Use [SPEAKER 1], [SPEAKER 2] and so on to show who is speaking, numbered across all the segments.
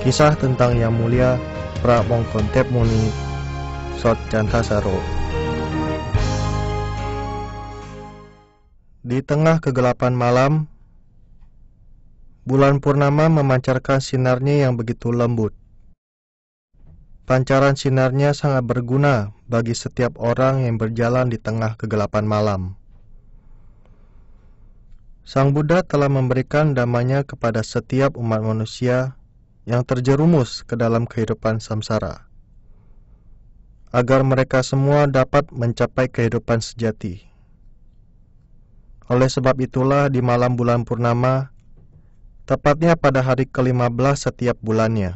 [SPEAKER 1] Kisah tentang Yang Mulia Pramongkontep Muni Sot Cantasaro. Di tengah kegelapan malam, bulan purnama memancarkan sinarnya yang begitu lembut. Pancaran sinarnya sangat berguna bagi setiap orang yang berjalan di tengah kegelapan malam. Sang Buddha telah memberikan damanya kepada setiap umat manusia yang terjerumus ke dalam kehidupan samsara, agar mereka semua dapat mencapai kehidupan sejati. Oleh sebab itulah di malam bulan purnama, tepatnya pada hari ke-15 setiap bulannya,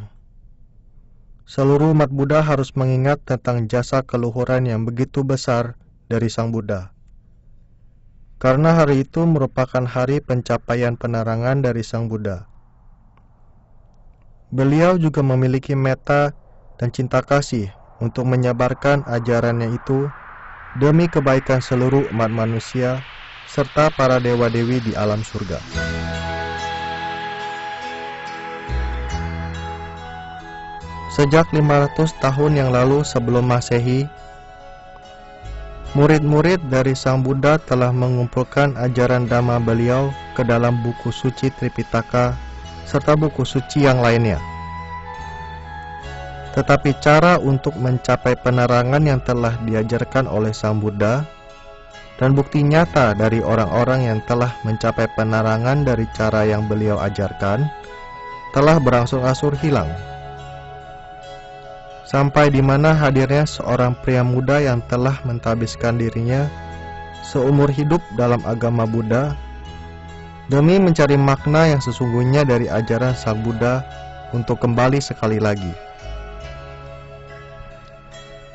[SPEAKER 1] seluruh umat Buddha harus mengingat tentang jasa keluhuran yang begitu besar dari Sang Buddha. Karena hari itu merupakan hari pencapaian penerangan dari Sang Buddha. Beliau juga memiliki metta dan cinta kasih untuk menyebarkan ajarannya itu demi kebaikan seluruh umat manusia serta para dewa-dewi di alam surga. Sejak 500 tahun yang lalu sebelum Masehi, murid-murid dari Sang Buddha telah mengumpulkan ajaran Dhamma beliau ke dalam buku suci Tripitaka serta buku suci yang lainnya. Tetapi cara untuk mencapai penerangan yang telah diajarkan oleh Sang Buddha dan bukti nyata dari orang-orang yang telah mencapai penerangan dari cara yang beliau ajarkan telah berangsur-angsur hilang. Sampai di mana hadirnya seorang pria muda yang telah mentadbiskan dirinya seumur hidup dalam agama Buddha demi mencari makna yang sesungguhnya dari ajaran Sang Buddha untuk kembali sekali lagi.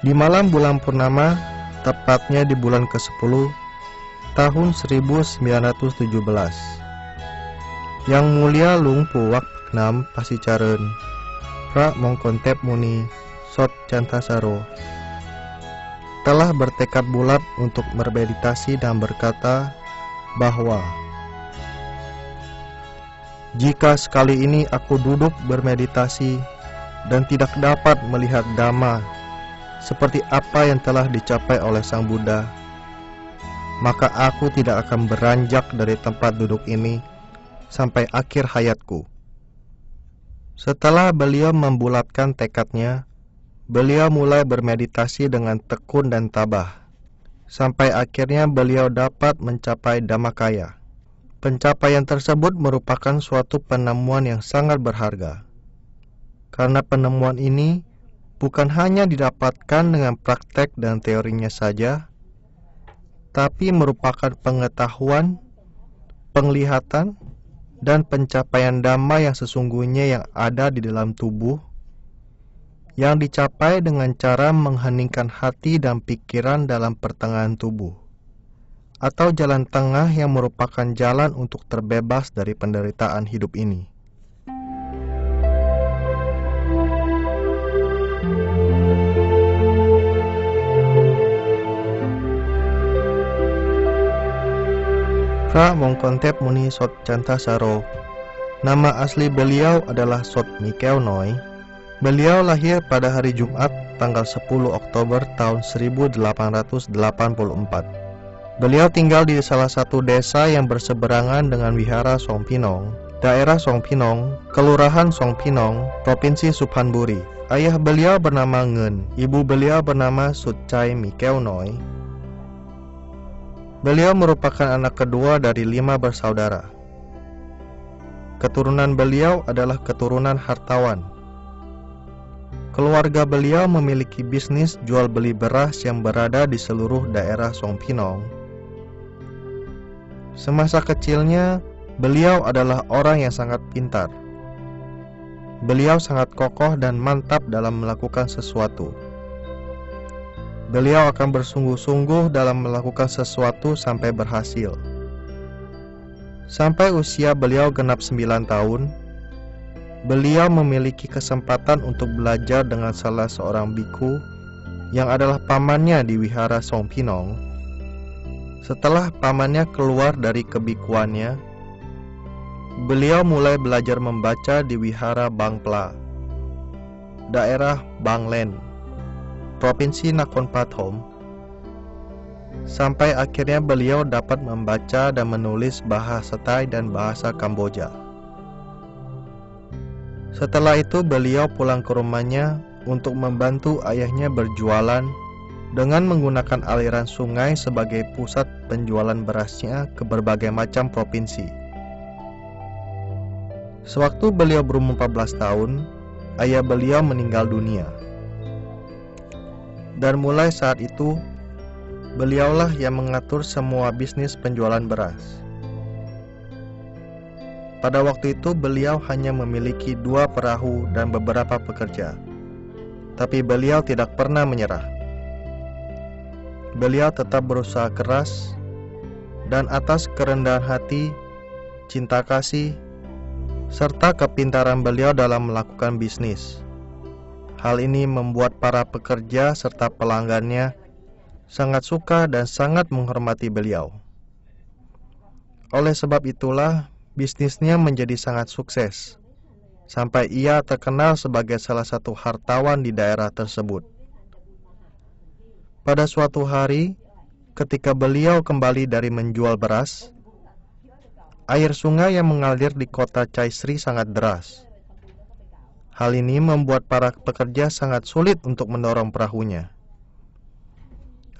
[SPEAKER 1] Di malam bulan purnama, tepatnya di bulan ke-10 tahun 1917, Yang Mulia Luang Pu Wak Peknam Pasicaren Pramongkontep Muni Sot Cantasaro telah bertekad bulat untuk bermeditasi dan berkata bahwa jika sekali ini aku duduk bermeditasi dan tidak dapat melihat Dhamma seperti apa yang telah dicapai oleh Sang Buddha, maka aku tidak akan beranjak dari tempat duduk ini sampai akhir hayatku. Setelah beliau membulatkan tekadnya, beliau mulai bermeditasi dengan tekun dan tabah, sampai akhirnya beliau dapat mencapai Dhammakaya. Pencapaian tersebut merupakan suatu penemuan yang sangat berharga, karena penemuan ini bukan hanya didapatkan dengan praktek dan teorinya saja, tapi merupakan pengetahuan, penglihatan, dan pencapaian Dhamma yang sesungguhnya yang ada di dalam tubuh, yang dicapai dengan cara mengheningkan hati dan pikiran dalam pertengahan tubuh, atau jalan tengah yang merupakan jalan untuk terbebas dari penderitaan hidup ini. Pramongkontep Muni Sot Cantasaro. Nama asli beliau adalah Sot Mikeo Noi. Beliau lahir pada hari Jumat tanggal 10 Oktober tahun 1884. Beliau tinggal di salah satu desa yang berseberangan dengan Wihara Songpinong, daerah Songpinong, Kelurahan Songpinong, Provinsi Suphanburi. Ayah beliau bernama Ngen, ibu beliau bernama Sucai Mikeo Noi. Beliau merupakan anak kedua dari 5 bersaudara. Keturunan beliau adalah keturunan hartawan. Keluarga beliau memiliki bisnis jual beli beras yang berada di seluruh daerah Songpinong. Semasa kecilnya, beliau adalah orang yang sangat pintar. Beliau sangat kokoh dan mantap dalam melakukan sesuatu. Beliau akan bersungguh-sungguh dalam melakukan sesuatu sampai berhasil. Sampai usia beliau genap 9 tahun, beliau memiliki kesempatan untuk belajar dengan salah seorang biku yang adalah pamannya di Wihara Songpinong. Setelah pamannya keluar dari kebikuannya, beliau mulai belajar membaca di Wihara Bangpla. daerah Banglen, Provinsi Nakhon Pathom, sampai akhirnya beliau dapat membaca dan menulis bahasa Thai dan bahasa Kamboja. Setelah itu beliau pulang ke rumahnya untuk membantu ayahnya berjualan dengan menggunakan aliran sungai sebagai pusat penjualan berasnya ke berbagai macam provinsi. Sewaktu beliau berumur 14 tahun, ayah beliau meninggal dunia. Dan mulai saat itu, beliaulah yang mengatur semua bisnis penjualan beras. Pada waktu itu beliau hanya memiliki 2 perahu dan beberapa pekerja. Tapi beliau tidak pernah menyerah. Beliau tetap berusaha keras, dan atas kerendahan hati, cinta kasih, serta kepintaran beliau dalam melakukan bisnis. Hal ini membuat para pekerja serta pelanggannya sangat suka dan sangat menghormati beliau. Oleh sebab itulah, bisnisnya menjadi sangat sukses, sampai ia terkenal sebagai salah satu hartawan di daerah tersebut. Pada suatu hari, ketika beliau kembali dari menjual beras, air sungai yang mengalir di kota Chaisri sangat deras. Hal ini membuat para pekerja sangat sulit untuk mendorong perahunya.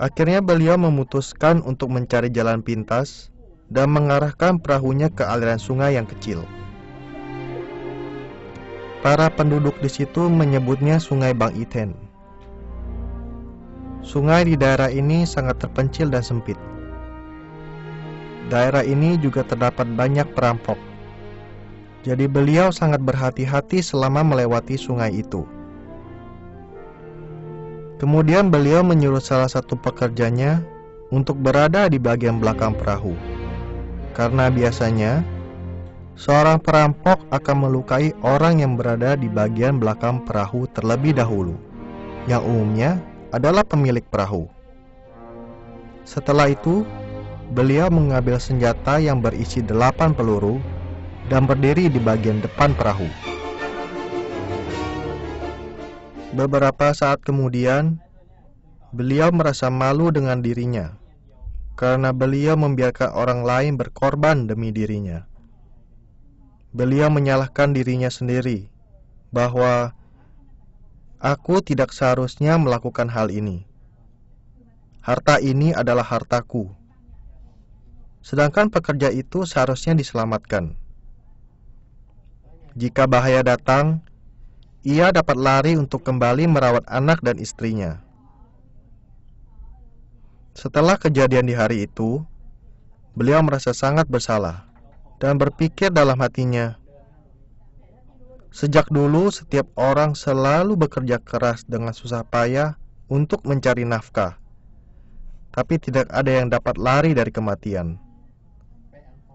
[SPEAKER 1] Akhirnya beliau memutuskan untuk mencari jalan pintas dan mengarahkan perahunya ke aliran sungai yang kecil. Para penduduk di situ menyebutnya Sungai Bang Iten. Sungai di daerah ini sangat terpencil dan sempit. Daerah ini juga terdapat banyak perampok. Jadi beliau sangat berhati-hati selama melewati sungai itu. Kemudian beliau menyuruh salah satu pekerjanya untuk berada di bagian belakang perahu. Karena biasanya, seorang perampok akan melukai orang yang berada di bagian belakang perahu terlebih dahulu, yang umumnya adalah pemilik perahu. Setelah itu, beliau mengambil senjata yang berisi 8 peluru dan berdiri di bagian depan perahu. Beberapa saat kemudian, beliau merasa malu dengan dirinya karena beliau membiarkan orang lain berkorban demi dirinya. Beliau menyalahkan dirinya sendiri bahwa aku tidak seharusnya melakukan hal ini. Harta ini adalah hartaku. Sedangkan pekerja itu seharusnya diselamatkan. Jika bahaya datang, ia dapat lari untuk kembali merawat anak dan istrinya. Setelah kejadian di hari itu, beliau merasa sangat bersalah dan berpikir dalam hatinya, sejak dulu setiap orang selalu bekerja keras dengan susah payah untuk mencari nafkah, tapi tidak ada yang dapat lari dari kematian.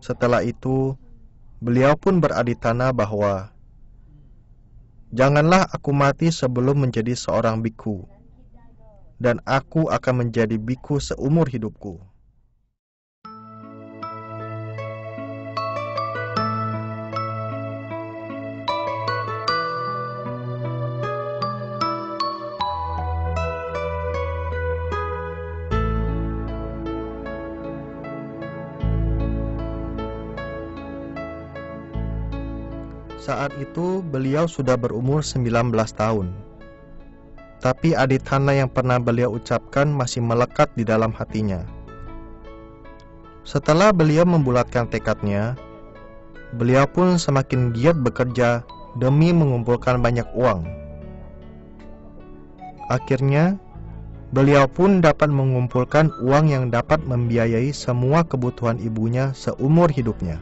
[SPEAKER 1] Setelah itu, beliau pun beradi tanah bahwa janganlah aku mati sebelum menjadi seorang biku, dan aku akan menjadi biku seumur hidupku. Saat itu beliau sudah berumur 19 tahun. Tapi adithana yang pernah beliau ucapkan masih melekat di dalam hatinya. Setelah beliau membulatkan tekadnya, beliau pun semakin giat bekerja demi mengumpulkan banyak uang. Akhirnya, beliau pun dapat mengumpulkan uang yang dapat membiayai semua kebutuhan ibunya seumur hidupnya.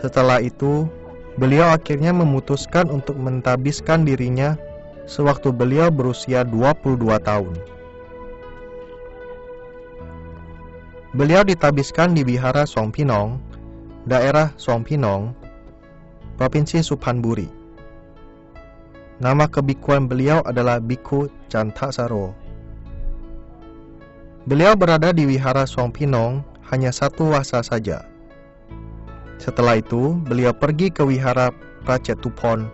[SPEAKER 1] Setelah itu, beliau akhirnya memutuskan untuk mentabiskan dirinya sewaktu beliau berusia 22 tahun. Beliau ditabiskan di Wihara Songpinong, daerah Songpinong, Provinsi Suphanburi. Nama kebikuan beliau adalah Biku Chantasaro. Beliau berada di Wihara Songpinong hanya 1 wasa saja. Setelah itu, beliau pergi ke Wihara Prachetupon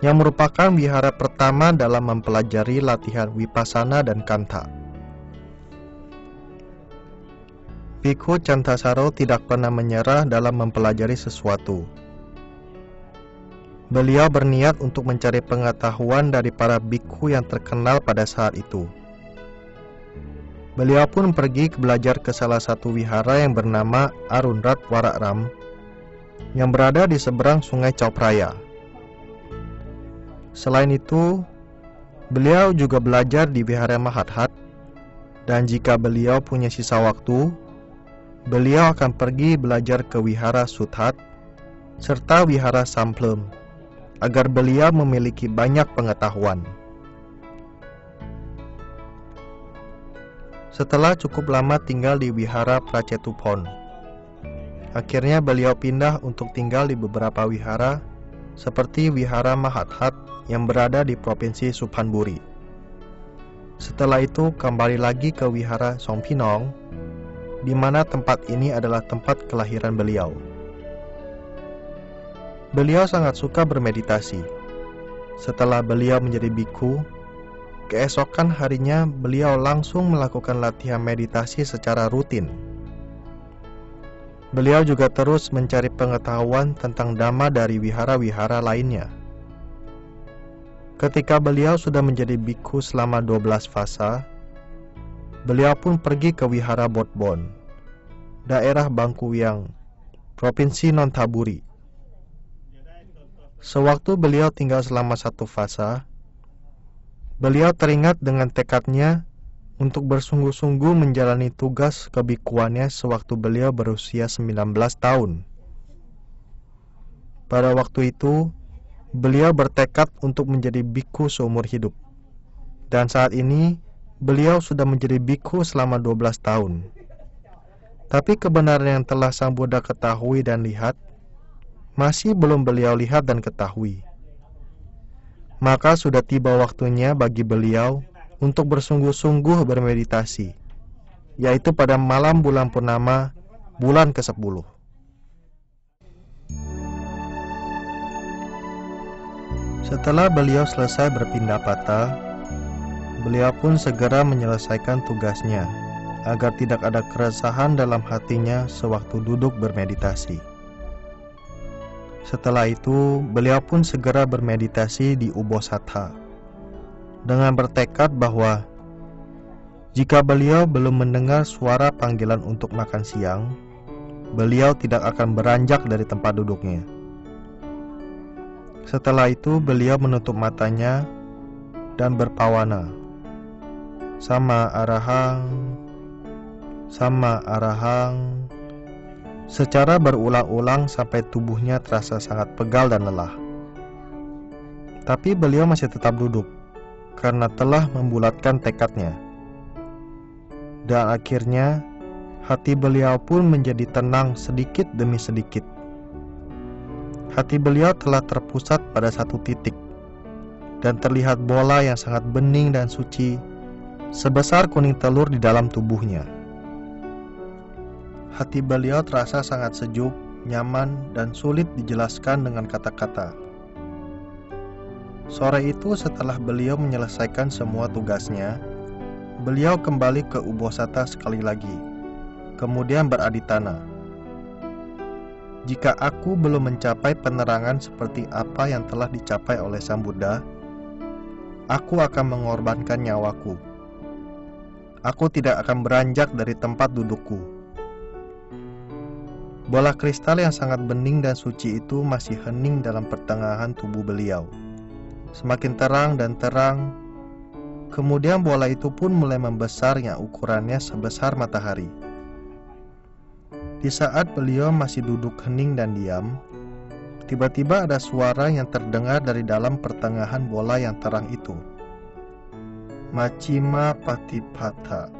[SPEAKER 1] yang merupakan wihara pertama dalam mempelajari latihan Vipassana dan Kanta. Bhikkhu Cantasaro tidak pernah menyerah dalam mempelajari sesuatu. Beliau berniat untuk mencari pengetahuan dari para bhikkhu yang terkenal pada saat itu. Beliau pun pergi belajar ke salah satu wihara yang bernama Arunrat Wararam yang berada di seberang sungai Chao Phraya. Selain itu, beliau juga belajar di wihara Mahathat, dan jika beliau punya sisa waktu, beliau akan pergi belajar ke wihara Suthat serta wihara Samplem agar beliau memiliki banyak pengetahuan. Setelah cukup lama tinggal di wihara Prachetupon, akhirnya beliau pindah untuk tinggal di beberapa wihara seperti wihara Mahathat yang berada di provinsi Suphanburi. Setelah itu kembali lagi ke wihara Songpinong, di mana tempat ini adalah tempat kelahiran beliau. Beliau sangat suka bermeditasi. Setelah beliau menjadi bhikkhu, keesokan harinya beliau langsung melakukan latihan meditasi secara rutin. Beliau juga terus mencari pengetahuan tentang dhamma dari wihara-wihara lainnya. Ketika beliau sudah menjadi bhikkhu selama 12 fasa, beliau pun pergi ke wihara Bodbon, daerah Bangkuyang, provinsi Nonthaburi. Sewaktu beliau tinggal selama 1 fasa, beliau teringat dengan tekadnya untuk bersungguh-sungguh menjalani tugas kebikuannya sewaktu beliau berusia 19 tahun. Pada waktu itu, beliau bertekad untuk menjadi bhikkhu seumur hidup. Dan saat ini, beliau sudah menjadi bhikkhu selama 12 tahun. Tapi kebenaran yang telah Sang Buddha ketahui dan lihat, masih belum beliau lihat dan ketahui. Maka sudah tiba waktunya bagi beliau untuk bersungguh-sungguh bermeditasi, yaitu pada malam bulan purnama, bulan ke-10. Setelah beliau selesai berpindapata, beliau pun segera menyelesaikan tugasnya, agar tidak ada keresahan dalam hatinya sewaktu duduk bermeditasi. Setelah itu, beliau pun segera bermeditasi di Ubosattha, dengan bertekad bahwa jika beliau belum mendengar suara panggilan untuk makan siang, beliau tidak akan beranjak dari tempat duduknya. Setelah itu, beliau menutup matanya dan berpawana, Sama Arahang, Sama Arahang, secara berulang-ulang sampai tubuhnya terasa sangat pegal dan lelah. Tapi beliau masih tetap duduk, karena telah membulatkan tekadnya. Dan akhirnya, hati beliau pun menjadi tenang sedikit demi sedikit. Hati beliau telah terpusat pada satu titik, dan terlihat bola yang sangat bening dan suci, sebesar kuning telur di dalam tubuhnya. Hati beliau terasa sangat sejuk, nyaman, dan sulit dijelaskan dengan kata-kata. Sore itu setelah beliau menyelesaikan semua tugasnya, beliau kembali ke Ubosattha sekali lagi, kemudian beraditana. Jika aku belum mencapai penerangan seperti apa yang telah dicapai oleh Sang Buddha, aku akan mengorbankan nyawaku. Aku tidak akan beranjak dari tempat dudukku. Bola kristal yang sangat bening dan suci itu masih hening dalam pertengahan tubuh beliau. Semakin terang dan terang, kemudian bola itu pun mulai membesar yang ukurannya sebesar matahari. Di saat beliau masih duduk hening dan diam, tiba-tiba ada suara yang terdengar dari dalam pertengahan bola yang terang itu. Machima Patipata.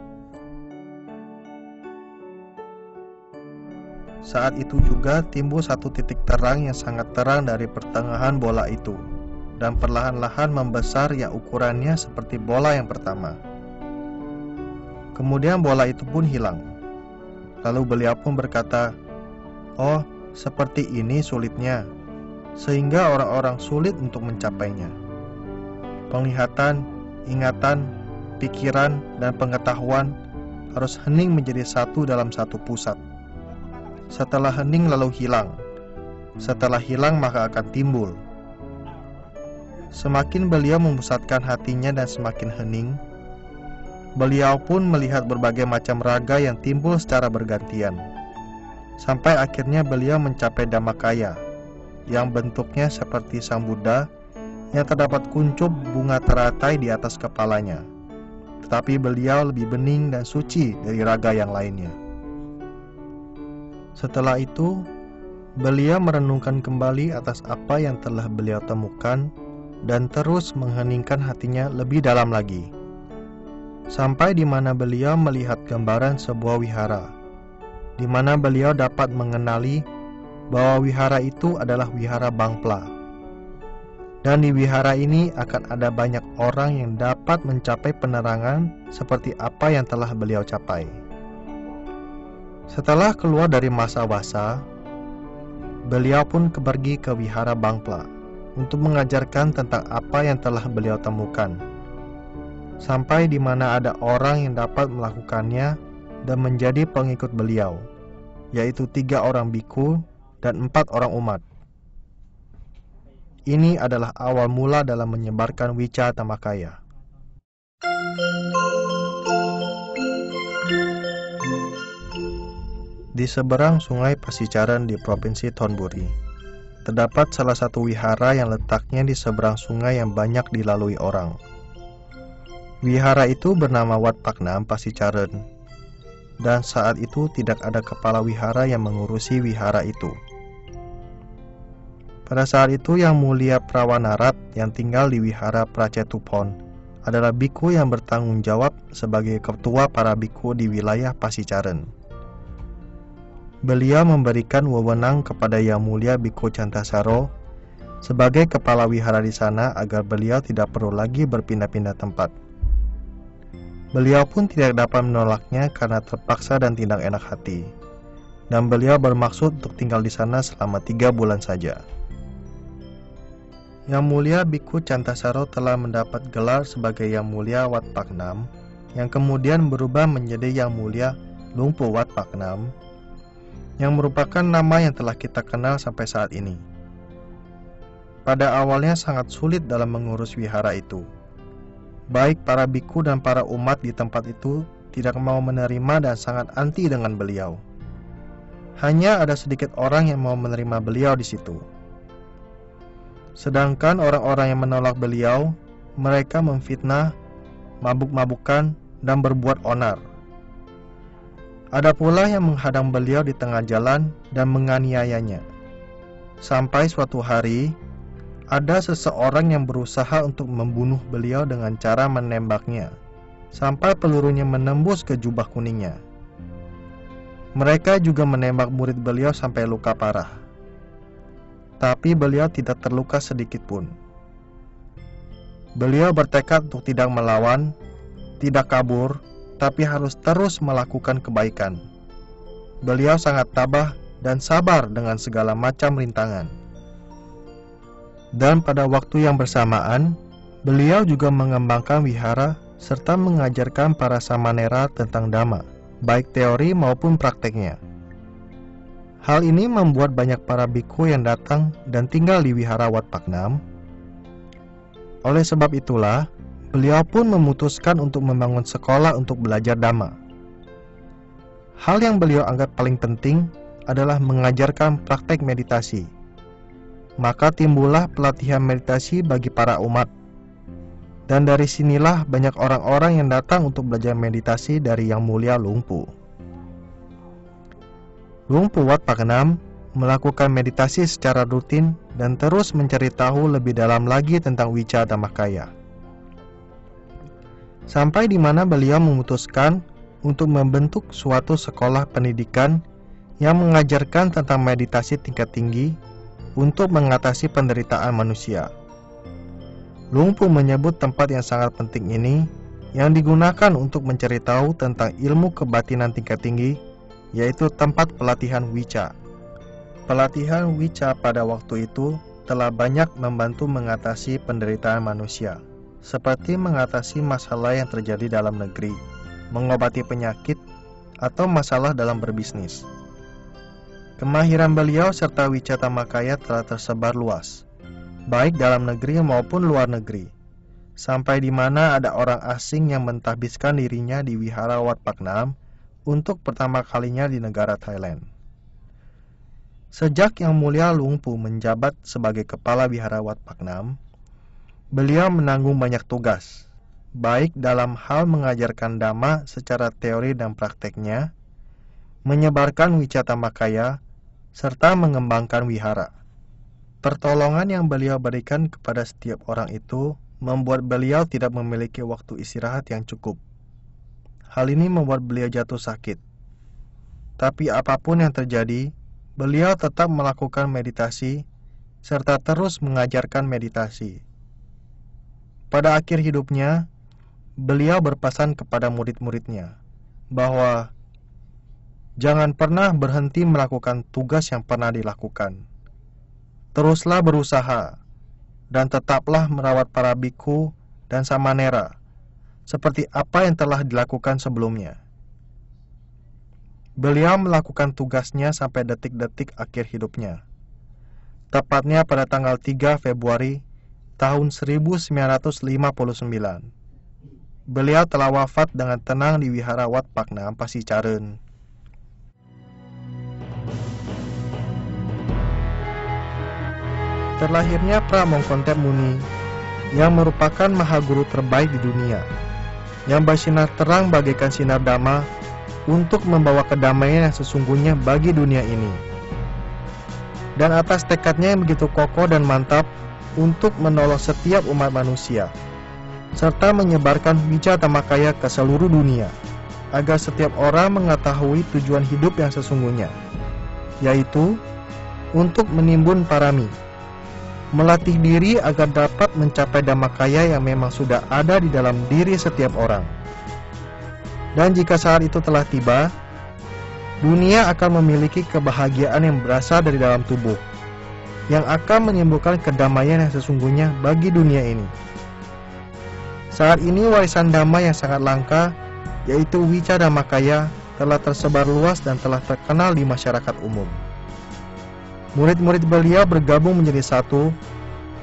[SPEAKER 1] Saat itu juga timbul satu titik terang yang sangat terang dari pertengahan bola itu, dan perlahan-lahan membesar yang ukurannya seperti bola yang pertama. Kemudian bola itu pun hilang. Lalu beliau pun berkata, "Oh, seperti ini sulitnya. sehingga orang-orang sulit untuk mencapainya. Penglihatan, ingatan, pikiran, dan pengetahuan harus hening menjadi satu dalam satu pusat. Setelah hening lalu hilang. Setelah hilang maka akan timbul. Semakin beliau memusatkan hatinya dan semakin hening, beliau pun melihat berbagai macam raga yang timbul secara bergantian. Sampai akhirnya beliau mencapai Dhammakaya, yang bentuknya seperti sang Buddha yang terdapat kuncup bunga teratai di atas kepalanya. Tetapi beliau lebih bening dan suci dari raga yang lainnya. Setelah itu, beliau merenungkan kembali atas apa yang telah beliau temukan dan terus mengheningkan hatinya lebih dalam lagi. Sampai di mana beliau melihat gambaran sebuah wihara, di mana beliau dapat mengenali bahwa wihara itu adalah wihara Bangpla. Dan di wihara ini akan ada banyak orang yang dapat mencapai penerangan seperti apa yang telah beliau capai. Setelah keluar dari masa wasa, beliau pun pergi ke wihara Bangpla untuk mengajarkan tentang apa yang telah beliau temukan. Sampai di mana ada orang yang dapat melakukannya dan menjadi pengikut beliau, yaitu 3 orang biku dan 4 orang umat. Ini adalah awal mula dalam menyebarkan Wicca Dhammakaya. Di seberang sungai Pasicaran di Provinsi Thonburi, terdapat salah satu wihara yang letaknya di seberang sungai yang banyak dilalui orang. Wihara itu bernama Wat Paknam Pasicaran, dan saat itu tidak ada kepala wihara yang mengurusi wihara itu. Pada saat itu Yang Mulia Prawanarat yang tinggal di wihara Pracetupon adalah biku yang bertanggung jawab sebagai ketua para biku di wilayah Pasicaran. Beliau memberikan wewenang kepada Yang Mulia Biku Cantasaro sebagai kepala wihara di sana agar beliau tidak perlu lagi berpindah-pindah tempat. Beliau pun tidak dapat menolaknya karena terpaksa dan tidak enak hati, dan beliau bermaksud untuk tinggal di sana selama 3 bulan saja. Yang Mulia Biku Cantasaro telah mendapat gelar sebagai Yang Mulia Wat Paknam, yang kemudian berubah menjadi Yang Mulia Lumpu Wat Paknam, yang merupakan nama yang telah kita kenal sampai saat ini. Pada awalnya sangat sulit dalam mengurus wihara itu. Baik para biku dan para umat di tempat itu tidak mau menerima dan sangat anti dengan beliau. Hanya ada sedikit orang yang mau menerima beliau di situ. Sedangkan orang-orang yang menolak beliau, mereka memfitnah, mabuk-mabukan, dan berbuat onar. Ada pula yang menghadang beliau di tengah jalan dan menganiayanya. Sampai suatu hari, ada seseorang yang berusaha untuk membunuh beliau dengan cara menembaknya, sampai pelurunya menembus ke jubah kuningnya. Mereka juga menembak murid beliau sampai luka parah. Tapi beliau tidak terluka sedikit pun. Beliau bertekad untuk tidak melawan, tidak kabur, tapi harus terus melakukan kebaikan. Beliau sangat tabah dan sabar dengan segala macam rintangan. Dan pada waktu yang bersamaan, beliau juga mengembangkan wihara serta mengajarkan para samanera tentang Dhamma, baik teori maupun prakteknya. Hal ini membuat banyak para biku yang datang dan tinggal di wihara Wat Paknam. Oleh sebab itulah, beliau pun memutuskan untuk membangun sekolah untuk belajar Dhamma. Hal yang beliau anggap paling penting adalah mengajarkan praktek meditasi. Maka timbullah pelatihan meditasi bagi para umat. Dan dari sinilah banyak orang-orang yang datang untuk belajar meditasi dari Yang Mulia Lumpu. Lumpu Wat Paknam melakukan meditasi secara rutin dan terus mencari tahu lebih dalam lagi tentang Wicca Dhammakaya. Sampai di mana beliau memutuskan untuk membentuk suatu sekolah pendidikan yang mengajarkan tentang meditasi tingkat tinggi untuk mengatasi penderitaan manusia. Lumpu menyebut tempat yang sangat penting ini yang digunakan untuk mencari tahu tentang ilmu kebatinan tingkat tinggi, yaitu tempat pelatihan Wicca. Pelatihan Wicca pada waktu itu telah banyak membantu mengatasi penderitaan manusia, seperti mengatasi masalah yang terjadi dalam negeri, mengobati penyakit, atau masalah dalam berbisnis. Kemahiran beliau serta Wicatamakaya telah tersebar luas, baik dalam negeri maupun luar negeri, sampai di mana ada orang asing yang mentahbiskan dirinya di Wihara Wat Paknam untuk pertama kalinya di negara Thailand. Sejak Yang Mulia Luang Pu menjabat sebagai kepala Wihara Wat Paknam, beliau menanggung banyak tugas, baik dalam hal mengajarkan Dhamma secara teori dan prakteknya, menyebarkan Wicatamakaya, serta mengembangkan wihara. Pertolongan yang beliau berikan kepada setiap orang itu membuat beliau tidak memiliki waktu istirahat yang cukup. Hal ini membuat beliau jatuh sakit. Tapi apapun yang terjadi, beliau tetap melakukan meditasi serta terus mengajarkan meditasi. Pada akhir hidupnya, beliau berpesan kepada murid-muridnya bahwa jangan pernah berhenti melakukan tugas yang pernah dilakukan. Teruslah berusaha dan tetaplah merawat para biku dan samanera seperti apa yang telah dilakukan sebelumnya. Beliau melakukan tugasnya sampai detik-detik akhir hidupnya. Tepatnya pada tanggal 3 Februari tahun 1959. Beliau telah wafat dengan tenang di Wihara Wat Paknam, Pasicaren. Terlahirnya Pramongkontep Muni yang merupakan mahaguru terbaik di dunia, yang bersinar terang bagaikan sinar Dhamma untuk membawa kedamaian yang sesungguhnya bagi dunia ini. Dan atas tekadnya yang begitu kokoh dan mantap untuk menolong setiap umat manusia, serta menyebarkan Wicatamakaya ke seluruh dunia, agar setiap orang mengetahui tujuan hidup yang sesungguhnya, yaitu untuk menimbun parami, melatih diri agar dapat mencapai Dhammakaya yang memang sudah ada di dalam diri setiap orang. Dan jika saat itu telah tiba, dunia akan memiliki kebahagiaan yang berasal dari dalam tubuh, yang akan menimbulkan kedamaian yang sesungguhnya bagi dunia ini. Saat ini warisan Dhamma yang sangat langka, yaitu Wicatamakaya, telah tersebar luas dan telah terkenal di masyarakat umum. Murid-murid beliau bergabung menjadi satu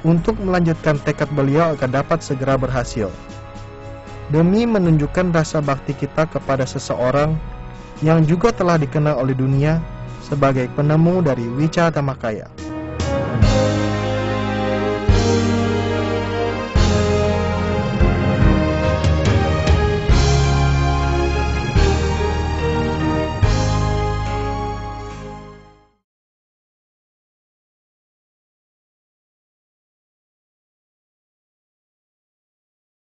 [SPEAKER 1] untuk melanjutkan tekad beliau agar dapat segera berhasil, demi menunjukkan rasa bakti kita kepada seseorang yang juga telah dikenal oleh dunia sebagai penemu dari Wicatamakaya.